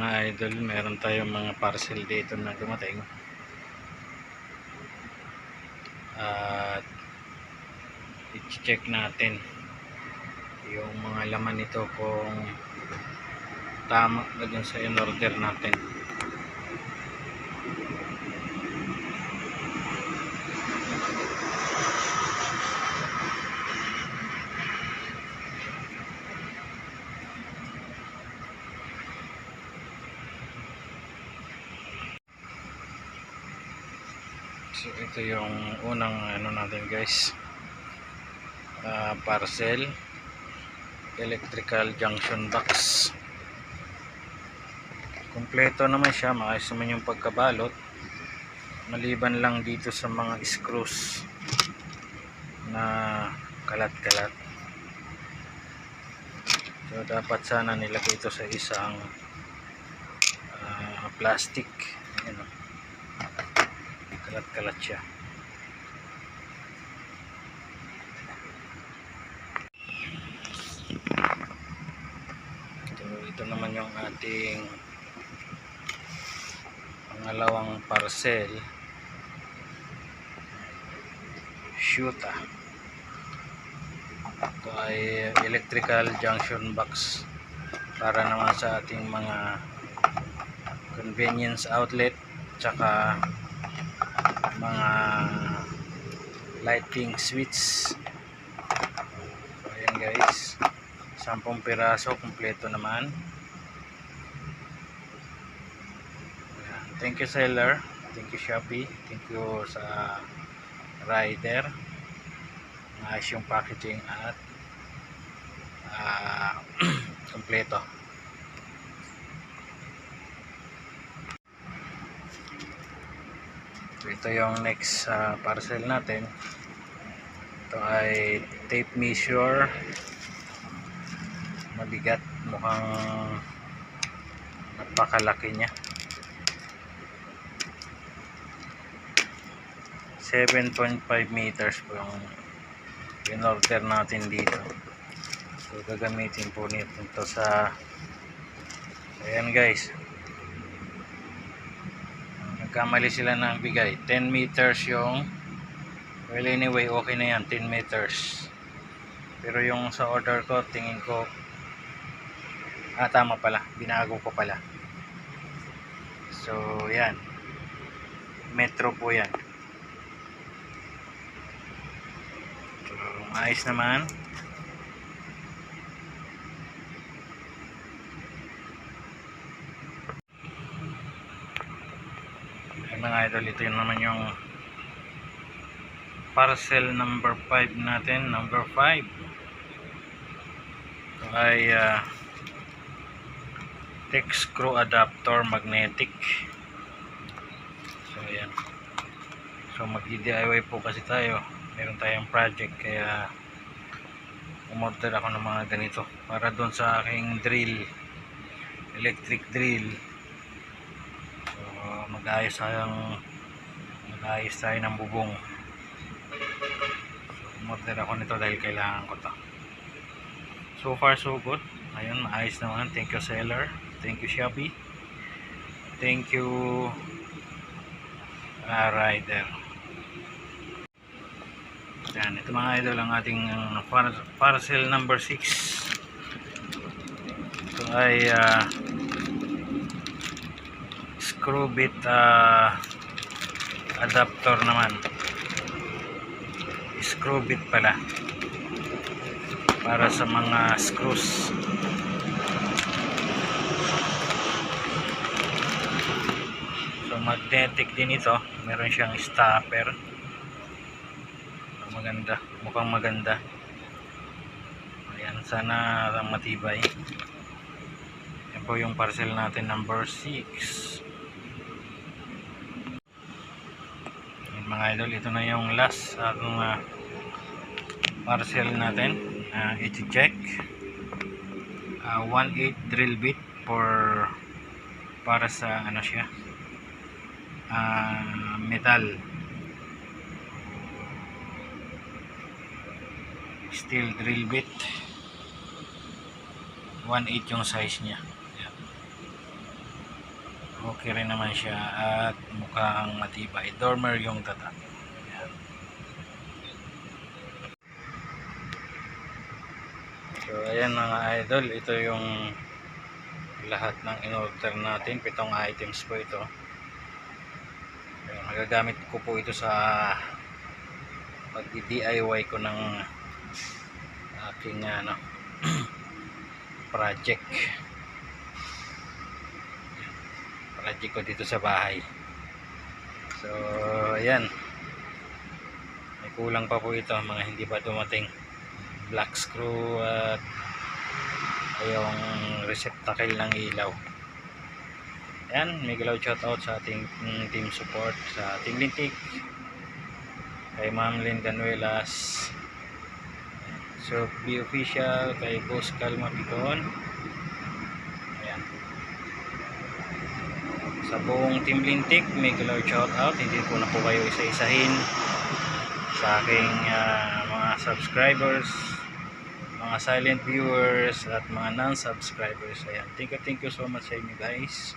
mga idol, meron tayong mga parcel dito na dumating at i-check natin yung mga laman nito kung tama ba dun sa in-order natin. So ito yung unang natin guys, parcel electrical junction box. Kompleto naman siya, maayos naman yung pagkabalot, maliban lang dito sa mga screws na kalat-kalat. So dapat sana nilagay ito sa isang plastic. Ayan, kalat-kalat siya. Ito naman yung ating pangalawang parcel, Shuta. Ito ay electrical junction box para naman sa ating mga convenience outlet tsaka mga lighting switch. Ayan guys, 10 piraso, kompleto naman. Ayan. Thank you seller, thank you Shopee, thank you sa rider. Ayos yung packaging at kompleto. Ito yung next parcel natin. Ito ay tape measure, mabigat, mukhang napakalaki niya. 7.5 meters po yung in-order natin dito. So gagamitin po nito sa, ayan guys, nagkamali sila ng bigay 10 meters yung, well anyway okay na yan, 10 meters. Pero yung sa order ko, tingin ko tama pala, binago ko pala. So yan, metro po yan. So maayos naman. Mga idol, ito yun naman yung parcel number 5 natin. Number 5 ito ay tech screw adapter magnetic. So ayan, so mag-DIY po kasi tayo, meron tayong project, kaya umorder ako ng mga ganito para doon sa aking drill, electric drill. Mag-ayos tayo ng bubong. So, umorder ako nito dahil kailangan ko to. So far so good. Ayun, maayos naman. Thank you seller, thank you Shopee, thank you rider. Yan, ito mga idol ang ating parcel number 6. Ito ay screw bit adapter naman. Screw bit pala para sa mga screws. So magnetic din ito, meron siyang stopper. Maganda, mukhang maganda. Ayan, sana matibay. Yan po yung parcel natin number 6. Mga idol, ito na yung last atong parcel natin. I-check 1/8 drill bit para sa siya, metal, steel drill bit. 1/8 yung size niya. Ayan. okay rin naman siya at mukhang matibay. Dormer yung tatak. Ayan. So ayan mga idol, ito yung lahat ng in-order natin. 7 items po ito. Ayan, magagamit ko po ito sa pag-DIY ko ng aking project ko dito sa bahay. So ayan, may kulang pa po ito, mga hindi pa dumating. Black screw at yung receptacle ng ilaw. Ayan, may galaw shoutout sa ating team support, sa Team Lintik, kay Ma'am Linda Nuelas, so be official, kay Boss Calma Picon. Ayan, sa buong Team Lintik may galaw shoutout. Hindi ko na po kayo isa-isahin. Sa aking mga subscribers, mga silent viewers at mga non-subscribers, ayan, thank you so much sa inyo guys.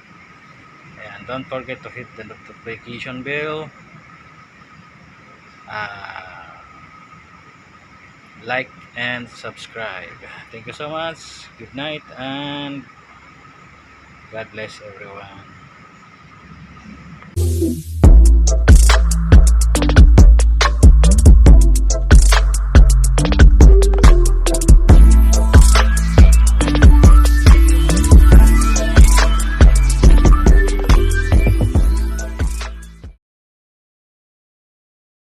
Ayan, don't forget to hit the notification bell, like and subscribe. Thank you so much. Good night and God bless everyone.